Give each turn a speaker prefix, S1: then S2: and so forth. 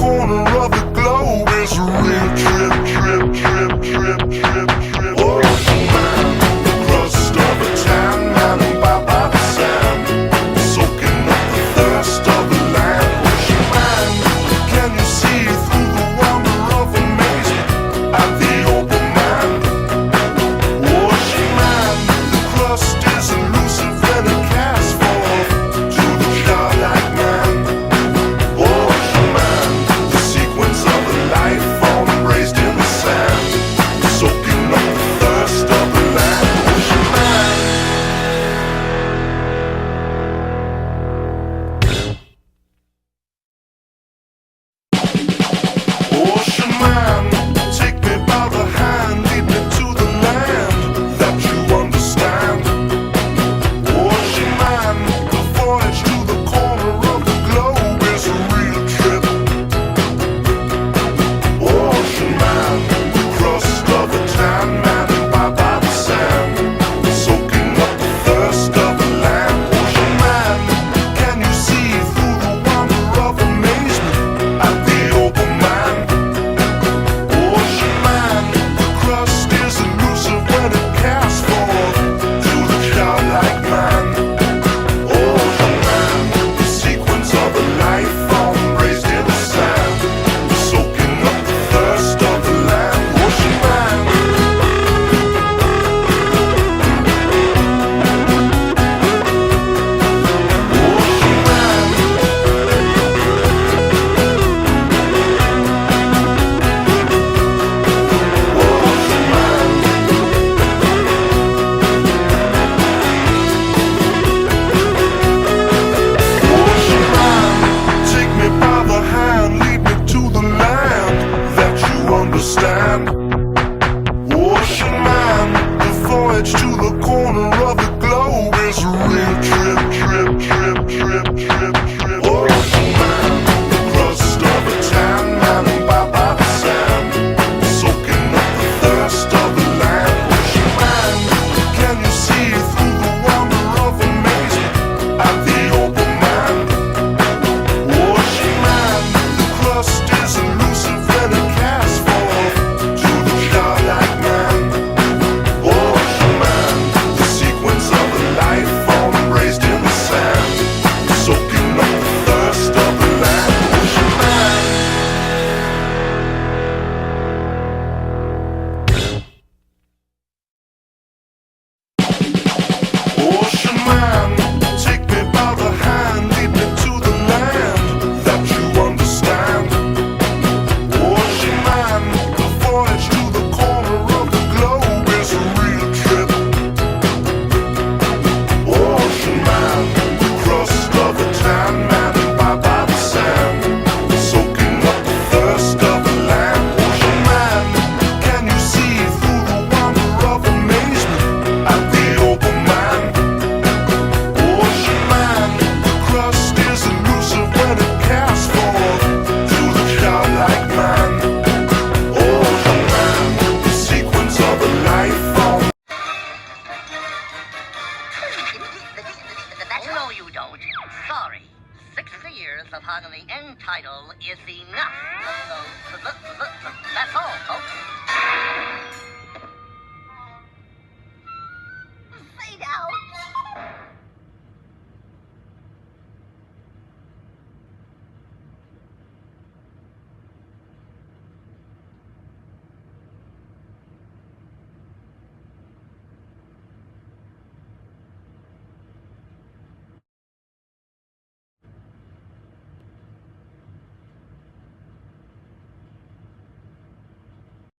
S1: corner of the globe is a real trip, trip, trip, trip, trip, trip. Ocean man, the crust of a tan man, by the sand, soaking up the thirst of the land. Ocean man, can you see through the wonder of amazement at the open man? Ocean man, the crust is elusive and it casts forth to the childlike man. Ocean man, the sequence of a life form embraced in the sand, soaking up the thirst of the land. Ocean man. Ocean man, take me by the hand, lead me to the land that you understand. Ocean man, the voyage to the corner of the globe is a real trip. Ocean man, the crust of a tan man, by the sand, soaking up the thirst of the land. Ocean man, can you see through the wonder of amazement at the open man? Ocean man, the crust is elusive when it casts forth to the childlike man. Ocean man, the sequence of a life form raised in the sand, soaking up the thirst of the land. Ocean man. Ocean man. Ocean man. Ocean man, take me by the hand, lead me to the land that you understand. Ocean man, the voyage to the corner of the globe is a real trip, trip, trip, trip, trip, trip. Ocean man, the crust of a tan man, by the sand, soaking up the thirst of the land. Ocean man, can you see through the wonder of amazement at the open man? Ocean man, the crust is elusive and it casts forth to the childlike man. Ocean man, the sequence of a life form raised in the sand, soaking up the thirst of the land. Ocean man. Ocean man, take me by the hand, lead me to the land that you understand. Ocean man, the voyage to the corner of the globe is a real trip. Ocean man, the crust of a tan man, by the sand, soaking up the thirst of the land. Ocean man, can you see through the wonder of amazement at the open man? Ocean man, the crust is elusive when it casts forth to the childlike man. Ocean man, the sequence of a life form.
S2: No, you don't. Sorry. 60 years of hugging the end title is enough. That's all, folks.